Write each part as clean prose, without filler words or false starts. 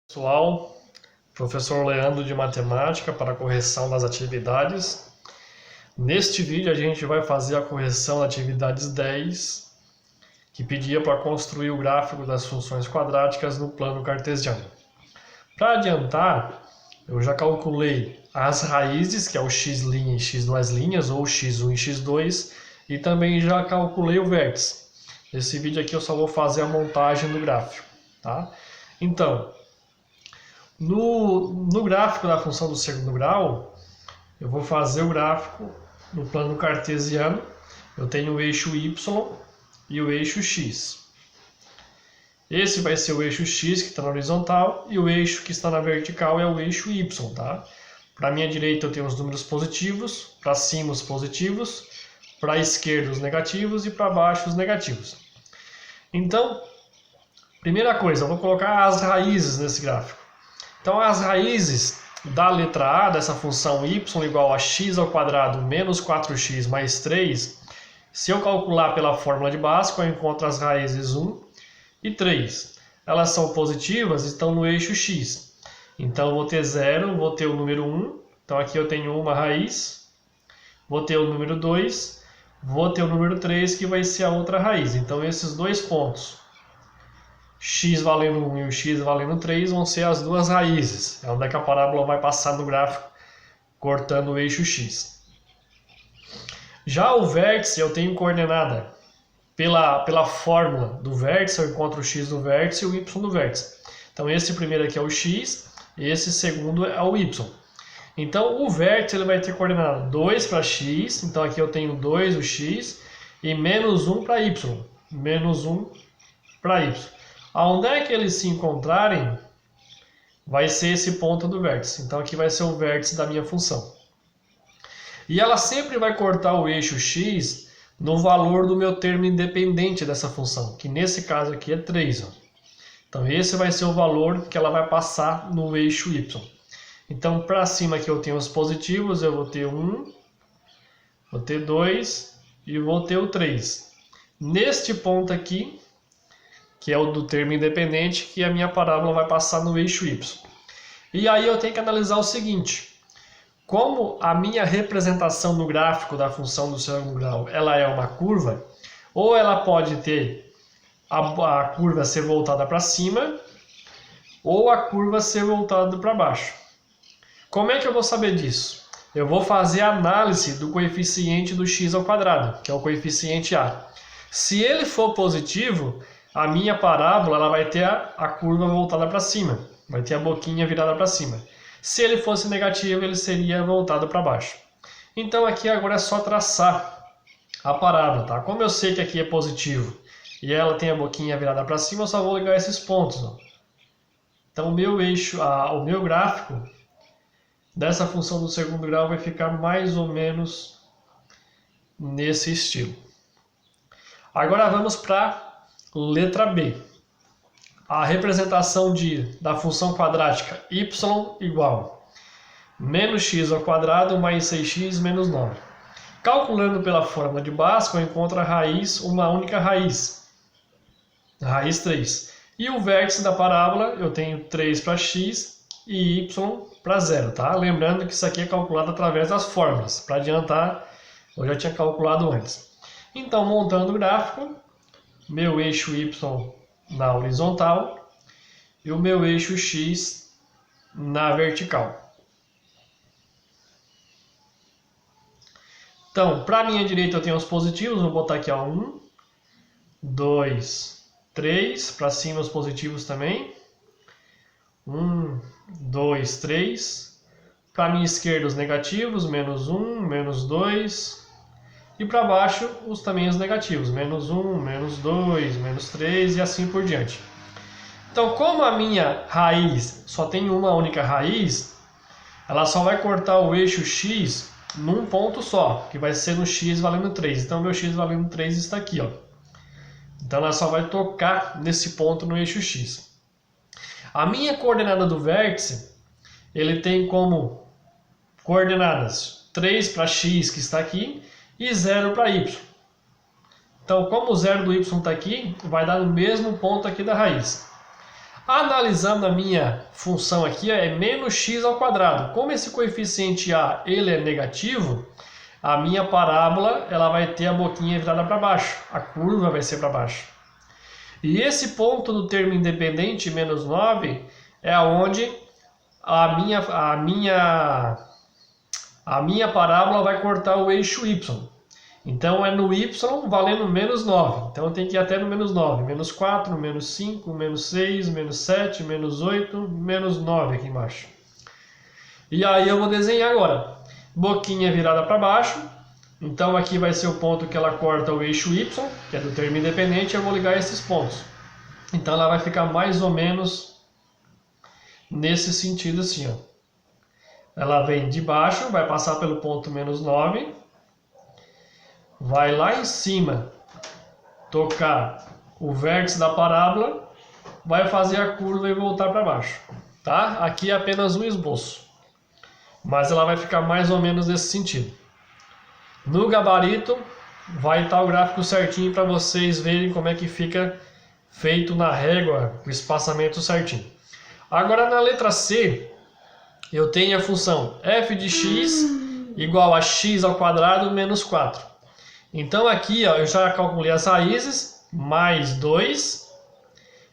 Pessoal, professor Leandro de Matemática para correção das atividades. Neste vídeo a gente vai fazer a correção da atividade 10, que pedia para construir o gráfico das funções quadráticas no plano cartesiano. Para adiantar, eu já calculei as raízes, que é o x' e x duas linhas, ou x1 e x2, e também já calculei o vértice. Nesse vídeo aqui eu só vou fazer a montagem do gráfico, tá? Então, no gráfico da função do segundo grau, eu vou fazer o gráfico no plano cartesiano. Eu tenho o eixo y e o eixo x. Esse vai ser o eixo x que está na horizontal e o eixo que está na vertical é o eixo y, tá? Para a minha direita eu tenho os números positivos, para cima os positivos, para a esquerda os negativos e para baixo os negativos. Então, primeira coisa, eu vou colocar as raízes nesse gráfico. Então, as raízes da letra A, dessa função y igual a x ao quadrado menos 4x mais 3, se eu calcular pela fórmula de Bhaskara, eu encontro as raízes 1 e 3. Elas são positivas e estão no eixo x. Então, eu vou ter 0, vou ter o número 1. Então, aqui eu tenho uma raiz. Vou ter o número 2. Vou ter o número 3, que vai ser a outra raiz. Então, esses dois pontos, x valendo 1 e o x valendo 3, vão ser as duas raízes. É onde é que a parábola vai passar no gráfico, cortando o eixo x. Já o vértice, eu tenho coordenada pela fórmula do vértice, eu encontro o x do vértice e o y do vértice. Então, esse primeiro aqui é o x, e esse segundo é o y. Então, o vértice ele vai ter coordenada 2 para x, então aqui eu tenho 2 o x, e menos 1 para y. Menos 1 para y. Aonde é que eles se encontrarem, vai ser esse ponto do vértice. Então, aqui vai ser o vértice da minha função. E ela sempre vai cortar o eixo x no valor do meu termo independente dessa função, que nesse caso aqui é 3. Ó. Então, esse vai ser o valor que ela vai passar no eixo y. Então, para cima aqui eu tenho os positivos, eu vou ter 1, vou ter 2 e vou ter o 3. Neste ponto aqui, que é o do termo independente, que a minha parábola vai passar no eixo y. E aí eu tenho que analisar o seguinte: como a minha representação no gráfico da função do segundo grau ela é uma curva, ou ela pode ter a curva ser voltada para cima, ou a curva ser voltada para baixo. Como é que eu vou saber disso? Eu vou fazer a análise do coeficiente do x ao quadrado, que é o coeficiente a. Se ele for positivo, a minha parábola ela vai ter a curva voltada para cima, vai ter a boquinha virada para cima. Se ele fosse negativo, ele seria voltado para baixo. Então aqui agora é só traçar a parábola, tá? Como eu sei que aqui é positivo e ela tem a boquinha virada para cima, eu só vou ligar esses pontos. Ó. Então o meu gráfico dessa função do segundo grau vai ficar mais ou menos nesse estilo. Agora vamos para letra B. A representação da função quadrática y igual menos x ao quadrado mais 6x menos 9. Calculando pela fórmula de Bhaskara, eu encontro a raiz, uma única raiz. Raiz 3. E o vértice da parábola, eu tenho 3 para x e y para 0, tá? Lembrando que isso aqui é calculado através das fórmulas. Para adiantar, eu já tinha calculado antes. Então, montando o gráfico, meu eixo y na horizontal e o meu eixo x na vertical. Então, para a minha direita eu tenho os positivos, vou botar aqui 1, 2, 3, para cima os positivos também. 1, 2, 3. Para a minha esquerda os negativos, menos 1, menos 2. E para baixo, também os negativos, menos 1, menos 2, menos 3 e assim por diante. Então, como a minha raiz só tem uma única raiz, ela só vai cortar o eixo x num ponto só, que vai ser no x valendo 3. Então, meu x valendo 3 está aqui. Ó. Então, ela só vai tocar nesse ponto no eixo x. A minha coordenada do vértice, ele tem como coordenadas 3 para x, que está aqui, e 0 para y. Então, como o 0 do y está aqui, vai dar no mesmo ponto aqui da raiz. Analisando a minha função aqui, é menos x ao quadrado. Como esse coeficiente a ele é negativo, a minha parábola ela vai ter a boquinha virada para baixo, a curva vai ser para baixo. E esse ponto do termo independente, menos 9, é onde a minha parábola vai cortar o eixo y. Então é no y valendo menos 9. Então eu tenho que ir até no menos 9. Menos 4, menos 5, menos 6, menos 7, menos 8, menos 9 aqui embaixo. E aí eu vou desenhar agora. Boquinha virada para baixo. Então aqui vai ser o ponto que ela corta o eixo y, que é do termo independente. Eu vou ligar esses pontos. Então ela vai ficar mais ou menos nesse sentido assim, ó. Ela vem de baixo, vai passar pelo ponto menos 9. Vai lá em cima, tocar o vértice da parábola, vai fazer a curva e voltar para baixo, tá? Aqui é apenas um esboço, mas ela vai ficar mais ou menos nesse sentido. No gabarito vai estar o gráfico certinho para vocês verem como é que fica feito na régua, o espaçamento certinho. Agora na letra C, eu tenho a função f de x igual a x ao quadrado menos 4. Então aqui ó, eu já calculei as raízes, mais 2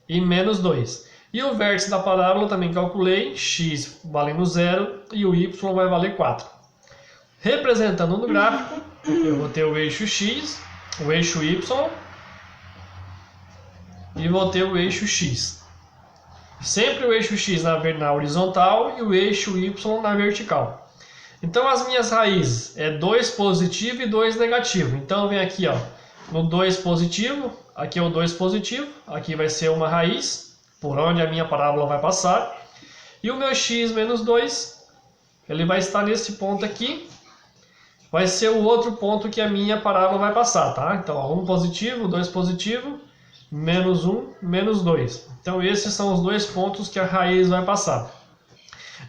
e menos 2. E o vértice da parábola também calculei, x valendo 0 e o y vai valer 4. Representando no gráfico, eu vou ter o eixo x, o eixo y e vou ter o eixo x. Sempre o eixo x na horizontal e o eixo y na vertical. Então as minhas raízes é 2 positivo e 2 negativo. Então vem aqui ó, no 2 positivo, aqui é o 2 positivo, aqui vai ser uma raiz, por onde a minha parábola vai passar. E o meu x menos 2, ele vai estar nesse ponto aqui, vai ser o outro ponto que a minha parábola vai passar, tá? Então ó, 1 positivo, 2 positivo, menos 1, menos 2. Então esses são os dois pontos que a raiz vai passar.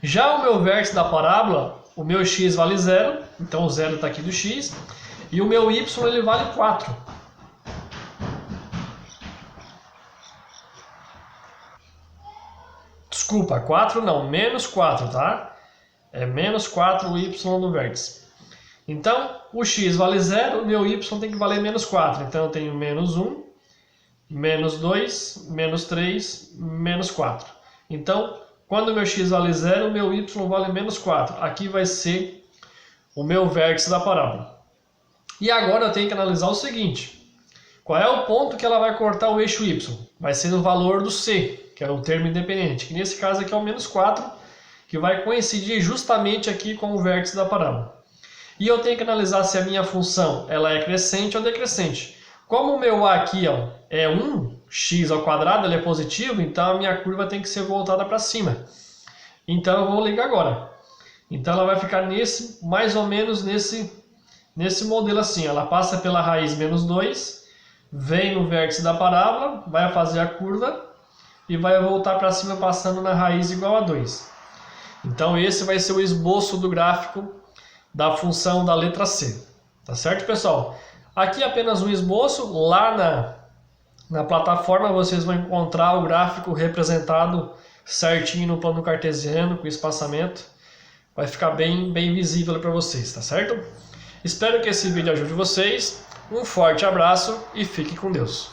Já o meu vértice da parábola, o meu x vale 0, então o 0 está aqui do x, e o meu y ele vale 4. Desculpa, 4 não, menos 4, tá? É menos 4 o y no vértice. Então, o x vale 0, o meu y tem que valer menos 4. Então eu tenho menos 1, menos 2, menos 3, menos 4. Então, quando o meu x vale 0, o meu y vale menos 4. Aqui vai ser o meu vértice da parábola. E agora eu tenho que analisar o seguinte. Qual é o ponto que ela vai cortar o eixo y? Vai ser o valor do c, que é o termo independente. Que nesse caso aqui é o menos 4, que vai coincidir justamente aqui com o vértice da parábola. E eu tenho que analisar se a minha função ela é crescente ou decrescente. Como o meu a aqui ó, é 1, x ao quadrado, ele é positivo, então a minha curva tem que ser voltada para cima. Então eu vou ligar agora. Então ela vai ficar mais ou menos nesse modelo assim. Ela passa pela raiz menos 2, vem no vértice da parábola, vai fazer a curva e vai voltar para cima passando na raiz igual a 2. Então esse vai ser o esboço do gráfico da função da letra C. Tá certo, pessoal? Aqui é apenas um esboço. Lá na plataforma vocês vão encontrar o gráfico representado certinho no plano cartesiano, com espaçamento. Vai ficar bem visível para vocês, tá certo? Espero que esse vídeo ajude vocês. Um forte abraço e fique com Deus.